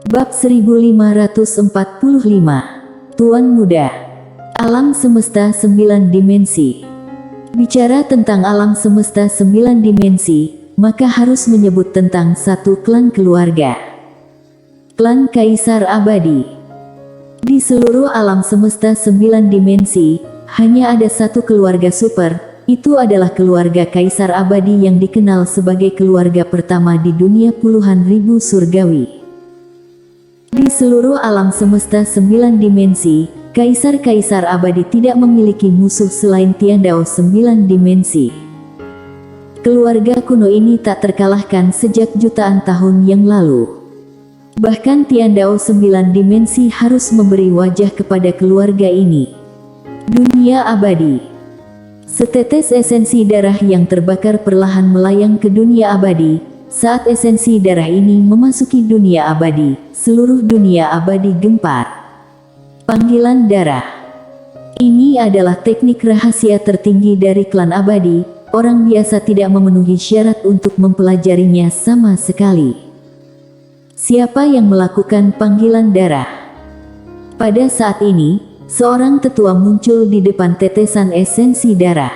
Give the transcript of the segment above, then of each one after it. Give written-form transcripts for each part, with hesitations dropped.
Bab 1545. Tuan Muda. Alam semesta 9 dimensi. Bicara tentang alam semesta 9 dimensi, maka harus menyebut tentang satu klan keluarga. Klan Kaisar Abadi. Di seluruh alam semesta 9 dimensi, hanya ada satu keluarga super, itu adalah keluarga Kaisar Abadi yang dikenal sebagai keluarga pertama di dunia puluhan ribu surgawi. Di seluruh alam semesta 9 dimensi, Kaisar-Kaisar Abadi tidak memiliki musuh selain Tiandao 9 dimensi. Keluarga kuno ini tak terkalahkan sejak jutaan tahun yang lalu. Bahkan Tiandao 9 dimensi harus memberi wajah kepada keluarga ini. Dunia abadi. Setetes esensi darah yang terbakar perlahan melayang ke dunia abadi. Saat esensi darah ini memasuki dunia abadi, seluruh dunia abadi gempar. Panggilan darah. Ini adalah teknik rahasia tertinggi dari klan abadi. Orang biasa tidak memenuhi syarat untuk mempelajarinya sama sekali. Siapa yang melakukan panggilan darah? Pada saat ini, seorang tetua muncul di depan tetesan esensi darah.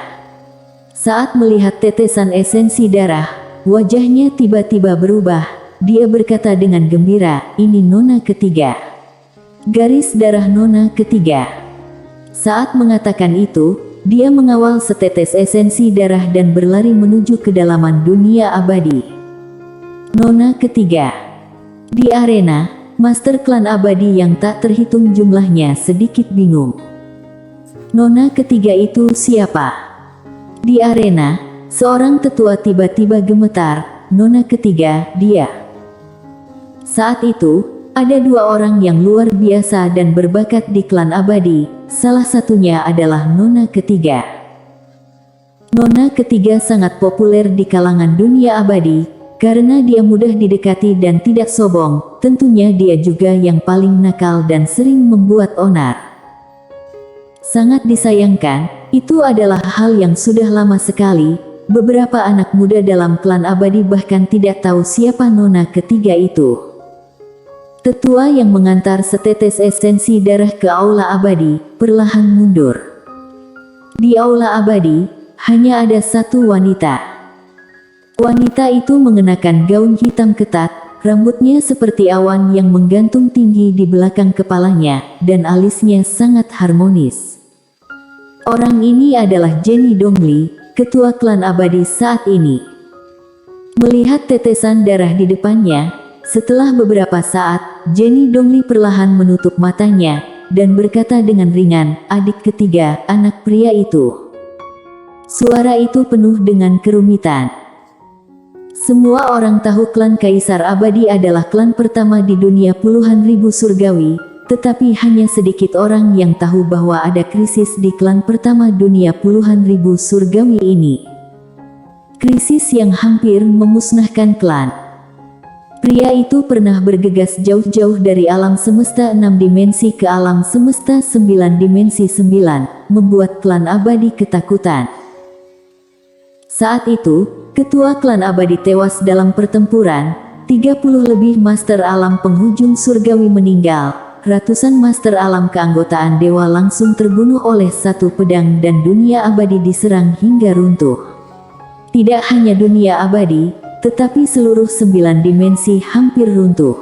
Saat melihat tetesan esensi darah, wajahnya tiba-tiba berubah. Dia berkata dengan gembira, "Ini nona ketiga. Garis darah nona ketiga." Saat mengatakan itu, dia mengawal setetes esensi darah dan berlari menuju kedalaman dunia abadi. Nona ketiga. Di arena, Master Klan Abadi yang tak terhitung jumlahnya sedikit bingung. Nona ketiga itu siapa? Di arena, seorang tetua tiba-tiba gemetar. Nona ketiga, dia. Saat itu, ada dua orang yang luar biasa dan berbakat di klan abadi. Salah satunya adalah Nona ketiga. Nona ketiga sangat populer di kalangan dunia abadi, karena dia mudah didekati dan tidak sombong. Tentunya dia juga yang paling nakal dan sering membuat onar. Sangat disayangkan, itu adalah hal yang sudah lama sekali. Beberapa anak muda dalam klan abadi bahkan tidak tahu siapa Nona ketiga itu. Tetua yang mengantar setetes esensi darah ke aula abadi, perlahan mundur. Di aula abadi, hanya ada satu wanita. Wanita itu mengenakan gaun hitam ketat, rambutnya seperti awan yang menggantung tinggi di belakang kepalanya, dan alisnya sangat harmonis. Orang ini adalah Jenny Dongli, ketua klan abadi saat ini. Melihat tetesan darah di depannya, setelah beberapa saat, Jenny Dongli perlahan menutup matanya, dan berkata dengan ringan, "Adik ketiga, anak pria itu." Suara itu penuh dengan kerumitan. Semua orang tahu klan Kaisar Abadi adalah klan pertama di dunia puluhan ribu surgawi, tetapi hanya sedikit orang yang tahu bahwa ada krisis di klan pertama dunia puluhan ribu surgawi ini. Krisis yang hampir memusnahkan klan. Pria itu pernah bergegas jauh-jauh dari alam semesta 6 dimensi ke alam semesta 9 dimensi 9, membuat klan abadi ketakutan. Saat itu, ketua klan abadi tewas dalam pertempuran, 30 lebih master alam penghujung surgawi meninggal, ratusan master alam keanggotaan dewa langsung terbunuh oleh satu pedang dan dunia abadi diserang hingga runtuh. Tidak hanya dunia abadi, tetapi seluruh 9 dimensi hampir runtuh.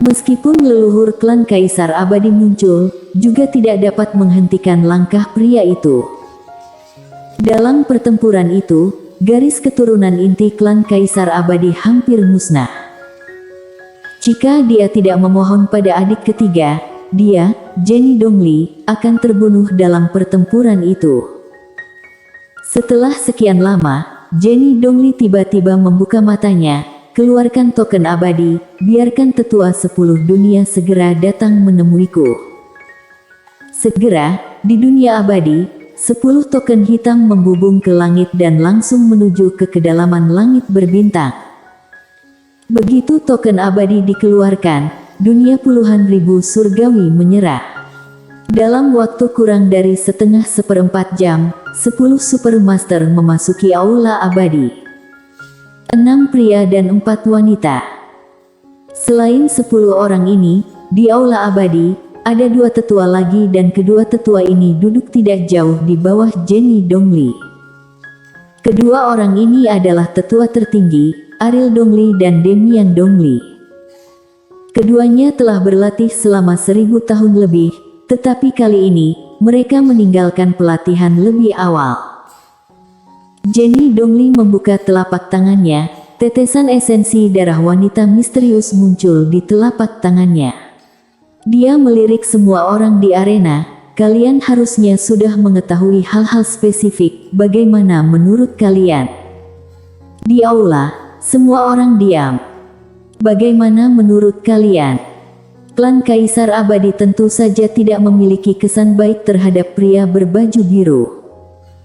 Meskipun leluhur klan Kaisar Abadi muncul, juga tidak dapat menghentikan langkah pria itu. Dalam pertempuran itu, garis keturunan inti klan Kaisar Abadi hampir musnah. Jika dia tidak memohon pada adik ketiga, dia, Jenny Dongli, akan terbunuh dalam pertempuran itu. Setelah sekian lama, Jenny Dongli tiba-tiba membuka matanya. "Keluarkan token abadi, biarkan tetua 10 dunia segera datang menemuiku." Segera, di dunia abadi, 10 token hitam membubung ke langit dan langsung menuju ke kedalaman langit berbintang. Begitu token abadi dikeluarkan, dunia puluhan ribu surgawi menyerah. Dalam waktu kurang dari setengah seperempat jam, 10 supermaster memasuki aula abadi. 6 pria dan 4 wanita. Selain 10 orang ini, di aula abadi, ada 2 tetua lagi dan kedua tetua ini duduk tidak jauh di bawah Jenny Dongli. Kedua orang ini adalah tetua tertinggi, Ariel Dongli dan Demian Dongli. Keduanya telah berlatih selama 1000 tahun lebih, tetapi kali ini, mereka meninggalkan pelatihan lebih awal. Jenny Dongli membuka telapak tangannya, tetesan esensi darah wanita misterius muncul di telapak tangannya. Dia melirik semua orang di arena, kalian harusnya sudah mengetahui hal-hal spesifik, bagaimana menurut kalian? Di aula, semua orang diam. Bagaimana menurut kalian? Klan Kaisar Abadi tentu saja tidak memiliki kesan baik terhadap pria berbaju biru.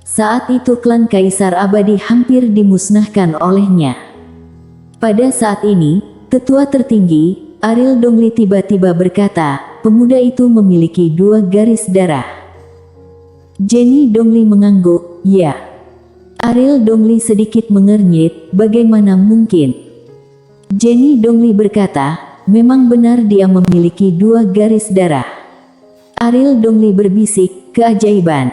Saat itu klan Kaisar Abadi hampir dimusnahkan olehnya. Pada saat ini, tetua tertinggi, Ariel Dongli tiba-tiba berkata, pemuda itu memiliki 2 garis darah. Jenny Dongli mengangguk, ya. Ariel Dongli sedikit mengernyit, bagaimana mungkin? Jenny Dongli berkata, memang benar dia memiliki 2 garis darah. Ariel Dongli berbisik, keajaiban.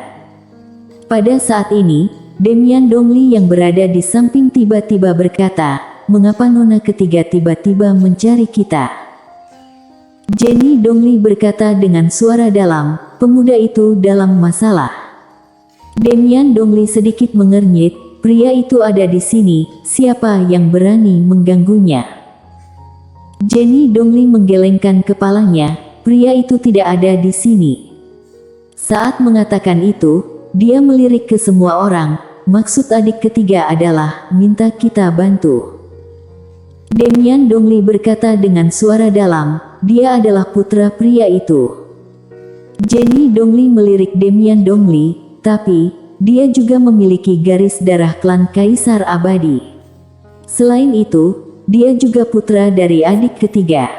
Pada saat ini, Demian Dongli yang berada di samping tiba-tiba berkata, mengapa nona ketiga tiba-tiba mencari kita? Jenny Dongli berkata dengan suara dalam, pemuda itu dalam masalah. Demian Dongli sedikit mengernyit, pria itu ada di sini, siapa yang berani mengganggunya? Jenny Dongli menggelengkan kepalanya, pria itu tidak ada di sini. Saat mengatakan itu, dia melirik ke semua orang, maksud adik ketiga adalah, minta kita bantu. Demian Dongli berkata dengan suara dalam, dia adalah putra pria itu. Jenny Dongli melirik Demian Dongli, tapi, dia juga memiliki garis darah klan Kaisar Abadi. Selain itu, dia juga putra dari adik ketiga.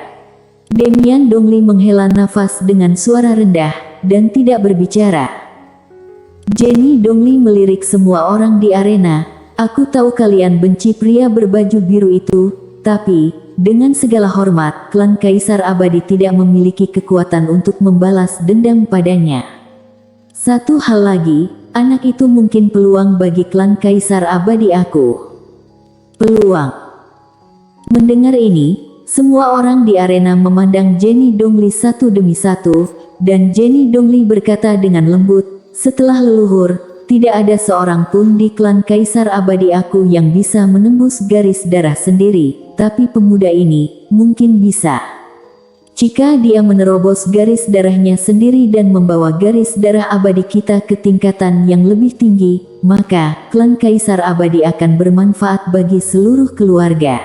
Demian Dongli menghela nafas dengan suara rendah, dan tidak berbicara. Jenny Dongli melirik semua orang di arena, aku tahu kalian benci pria berbaju biru itu, tapi, dengan segala hormat, klan Kaisar Abadi tidak memiliki kekuatan untuk membalas dendam padanya. Satu hal lagi, anak itu mungkin peluang bagi klan Kaisar Abadi aku. Peluang. Mendengar ini, semua orang di arena memandang Jenny Dongli satu demi satu, dan Jenny Dongli berkata dengan lembut, setelah leluhur, tidak ada seorang pun di klan Kaisar Abadi aku yang bisa menembus garis darah sendiri, tapi pemuda ini mungkin bisa. Jika dia menerobos garis darahnya sendiri dan membawa garis darah abadi kita ke tingkatan yang lebih tinggi, maka klan Kaisar Abadi akan bermanfaat bagi seluruh keluarga.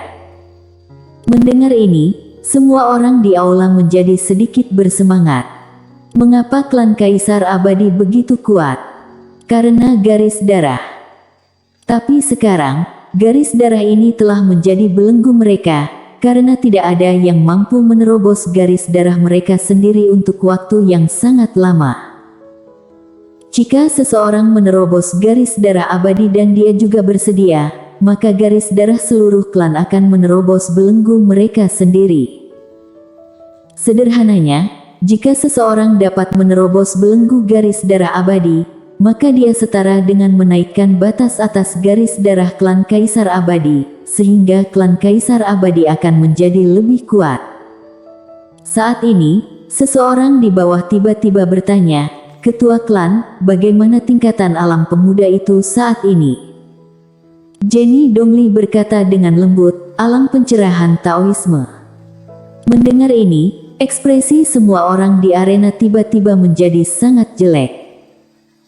Mendengar ini, semua orang di aula menjadi sedikit bersemangat. Mengapa klan Kaisar Abadi begitu kuat? Karena garis darah. Tapi sekarang, garis darah ini telah menjadi belenggu mereka, karena tidak ada yang mampu menerobos garis darah mereka sendiri untuk waktu yang sangat lama. Jika seseorang menerobos garis darah abadi dan dia juga bersedia, maka garis darah seluruh klan akan menerobos belenggu mereka sendiri. Sederhananya, jika seseorang dapat menerobos belenggu garis darah abadi, maka dia setara dengan menaikkan batas atas garis darah klan Kaisar Abadi, sehingga klan Kaisar Abadi akan menjadi lebih kuat. Saat ini, seseorang di bawah tiba-tiba bertanya, Ketua klan, bagaimana tingkatan alam pemuda itu saat ini? Jenny Dongli berkata dengan lembut, alam pencerahan Taoisme. Mendengar ini, ekspresi semua orang di arena tiba-tiba menjadi sangat jelek.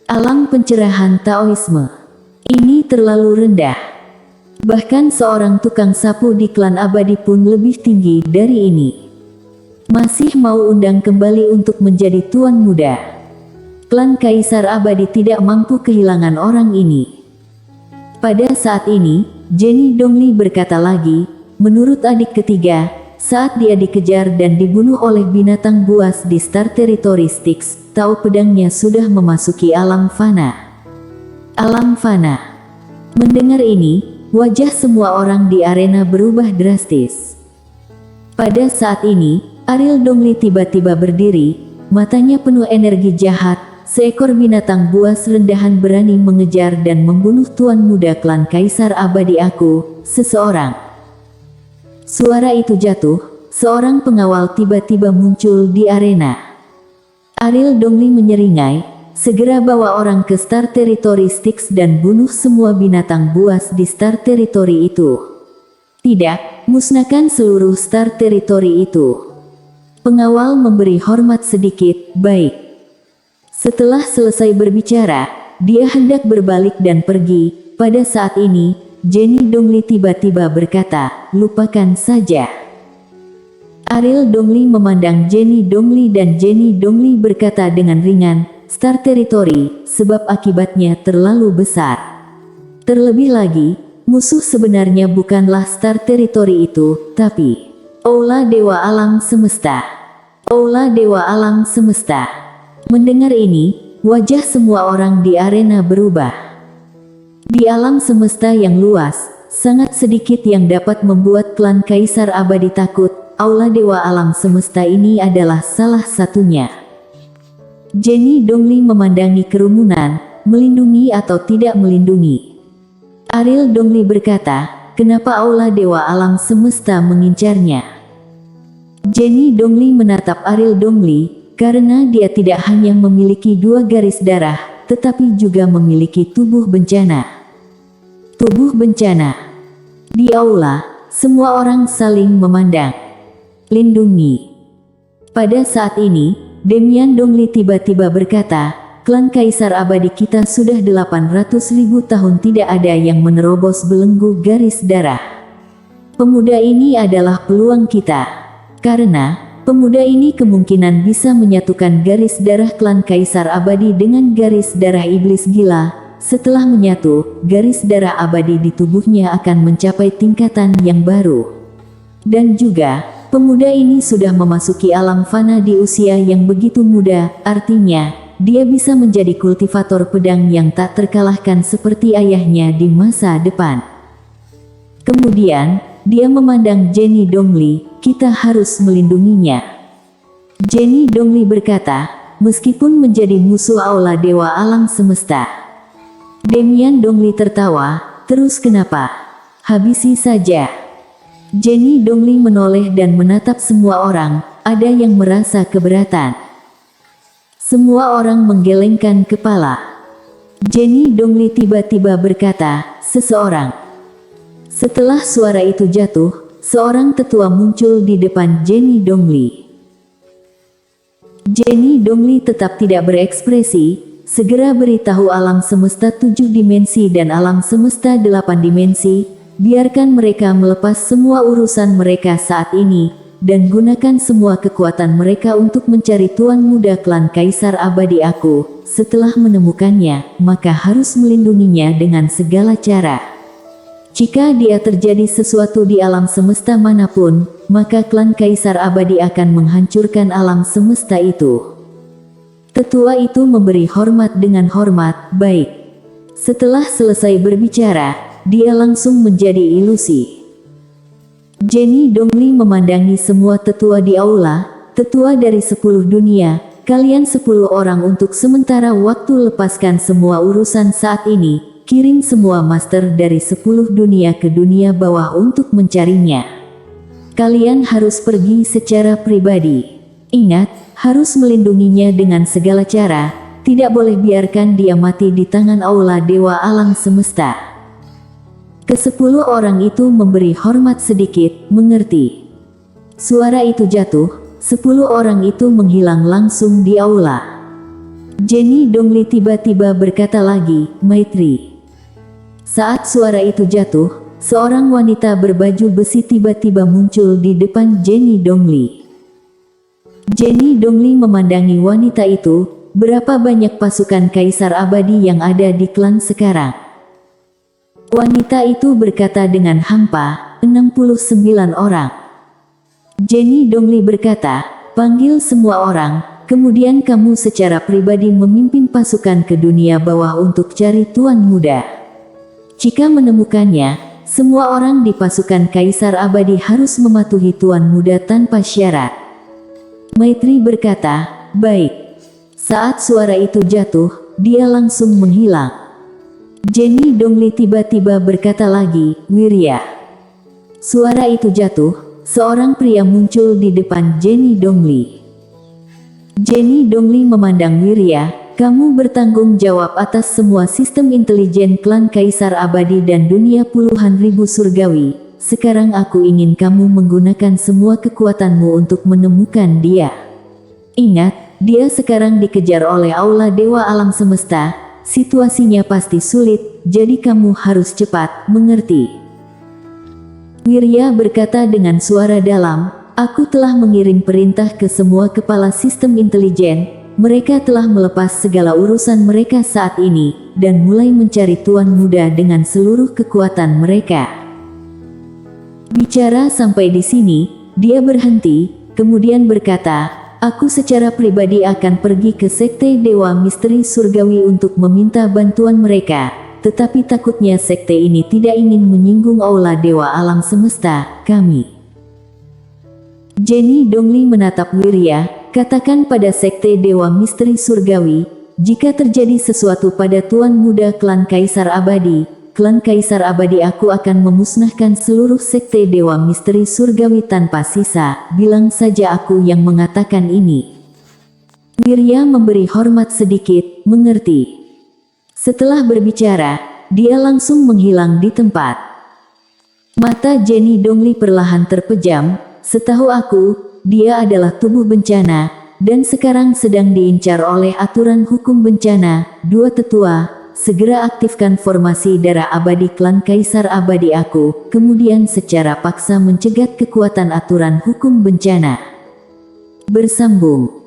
Alam pencerahan Taoisme. Ini terlalu rendah. Bahkan seorang tukang sapu di klan abadi pun lebih tinggi dari ini. Masih mau undang kembali untuk menjadi tuan muda. Klan Kaisar Abadi tidak mampu kehilangan orang ini. Pada saat ini, Jenny Dongli berkata lagi, menurut adik ketiga, saat dia dikejar dan dibunuh oleh binatang buas di Star Territory Styx, tahu pedangnya sudah memasuki alam fana. Alam fana. Mendengar ini, wajah semua orang di arena berubah drastis. Pada saat ini, Ariel Dongli tiba-tiba berdiri, matanya penuh energi jahat. Seekor binatang buas rendahan berani mengejar dan membunuh tuan muda klan Kaisar Abadi aku, seseorang. Suara itu jatuh, seorang pengawal tiba-tiba muncul di arena. Ariel Dongli menyeringai, segera bawa orang ke Star Territory Styx dan bunuh semua binatang buas di Star Territory itu. Tidak, musnahkan seluruh Star Territory itu. Pengawal memberi hormat sedikit, baik. Setelah selesai berbicara, dia hendak berbalik dan pergi. Pada saat ini, Jenny Dongli tiba-tiba berkata, lupakan saja. Ariel Dongli memandang Jenny Dongli dan Jenny Dongli berkata dengan ringan, Star Territory, sebab akibatnya terlalu besar. Terlebih lagi, musuh sebenarnya bukanlah Star Territory itu, tapi Aula Dewa Alam Semesta. Aula Dewa Alam Semesta. Mendengar ini, wajah semua orang di arena berubah. Di alam semesta yang luas, sangat sedikit yang dapat membuat klan Kaisar Abadi takut. Aula Dewa Alam Semesta ini adalah salah satunya. Jenny Dongli memandangi kerumunan, melindungi atau tidak melindungi. Ariel Dongli berkata, kenapa Aula Dewa Alam Semesta mengincarnya? Jenny Dongli menatap Ariel Dongli, karena dia tidak hanya memiliki 2 garis darah, tetapi juga memiliki tubuh bencana. Tubuh bencana. Di aula, semua orang saling memandang. Lindungi. Pada saat ini, Demian Dongli tiba-tiba berkata, klan Kaisar Abadi kita sudah 800.000 tahun tidak ada yang menerobos belenggu garis darah. Pemuda ini adalah peluang kita. Karena, pemuda ini kemungkinan bisa menyatukan garis darah klan Kaisar Abadi dengan garis darah iblis gila. Setelah menyatu, garis darah abadi di tubuhnya akan mencapai tingkatan yang baru. Dan juga, pemuda ini sudah memasuki alam fana di usia yang begitu muda, artinya, dia bisa menjadi kultivator pedang yang tak terkalahkan seperti ayahnya di masa depan. Kemudian, dia memandang Jenny Dongli, kita harus melindunginya. Jenny Dongli berkata, meskipun menjadi musuh Aula Dewa Alam Semesta. Demian Dongli tertawa, terus kenapa? Habisi saja. Jenny Dongli menoleh dan menatap semua orang, ada yang merasa keberatan. Semua orang menggelengkan kepala. Jenny Dongli tiba-tiba berkata, seseorang. Setelah suara itu jatuh, seorang tetua muncul di depan Jenny Dongli. Jenny Dongli tetap tidak berekspresi, segera beritahu alam semesta 7 dimensi dan alam semesta 8 dimensi, biarkan mereka melepas semua urusan mereka saat ini, dan gunakan semua kekuatan mereka untuk mencari tuan muda klan Kaisar Abadi aku. Setelah menemukannya, maka harus melindunginya dengan segala cara. Jika dia terjadi sesuatu di alam semesta manapun, maka klan Kaisar Abadi akan menghancurkan alam semesta itu. Tetua itu memberi hormat dengan hormat, baik. Setelah selesai berbicara, dia langsung menjadi ilusi. Jenny Dongli memandangi semua tetua di aula, tetua dari 10 dunia, kalian 10 orang untuk sementara waktu lepaskan semua urusan saat ini, kirim semua master dari 10 dunia ke dunia bawah untuk mencarinya. Kalian harus pergi secara pribadi. Ingat, harus melindunginya dengan segala cara, tidak boleh biarkan dia mati di tangan Aula Dewa Alam Semesta. Ke-10 orang itu memberi hormat sedikit, mengerti. Suara itu jatuh, 10 orang itu menghilang langsung di aula. Jenny Dongli tiba-tiba berkata lagi, Maitri. Saat suara itu jatuh, seorang wanita berbaju besi tiba-tiba muncul di depan Jenny Dongli. Jenny Dongli memandangi wanita itu, berapa banyak pasukan Kaisar Abadi yang ada di klan sekarang. Wanita itu berkata dengan hampa, 69 orang. Jenny Dongli berkata, panggil semua orang, kemudian kamu secara pribadi memimpin pasukan ke dunia bawah untuk cari tuan muda. Jika menemukannya, semua orang di pasukan Kaisar Abadi harus mematuhi Tuan Muda tanpa syarat. Maitri berkata, baik. Saat suara itu jatuh, dia langsung menghilang. Jenny Dongli tiba-tiba berkata lagi, Wirya. Suara itu jatuh, seorang pria muncul di depan Jenny Dongli. Jenny Dongli memandang Wirya. Kamu bertanggung jawab atas semua sistem intelijen klan Kaisar Abadi dan dunia puluhan ribu surgawi. Sekarang aku ingin kamu menggunakan semua kekuatanmu untuk menemukan dia. Ingat, dia sekarang dikejar oleh Aula Dewa Alam Semesta. Situasinya pasti sulit, jadi kamu harus cepat, mengerti? Wirya berkata dengan suara dalam, aku telah mengirim perintah ke semua kepala sistem intelijen. Mereka telah melepas segala urusan mereka saat ini, dan mulai mencari Tuan Muda dengan seluruh kekuatan mereka. Bicara sampai di sini, dia berhenti, kemudian berkata, aku secara pribadi akan pergi ke Sekte Dewa Misteri Surgawi untuk meminta bantuan mereka, tetapi takutnya sekte ini tidak ingin menyinggung Aula Dewa Alam Semesta, kami. Jenny Dongli menatap Wirya. Katakan pada Sekte Dewa Misteri Surgawi, jika terjadi sesuatu pada Tuan Muda klan Kaisar Abadi, aku akan memusnahkan seluruh Sekte Dewa Misteri Surgawi tanpa sisa, bilang saja aku yang mengatakan ini. Wirya memberi hormat sedikit, mengerti. Setelah berbicara, dia langsung menghilang di tempat. Mata Jenny Dongli perlahan terpejam, setahu aku, dia adalah tubuh bencana, dan sekarang sedang diincar oleh aturan hukum bencana. Dua tetua, segera aktifkan formasi darah abadi klan Kaisar Abadi aku, kemudian secara paksa mencegat kekuatan aturan hukum bencana. Bersambung.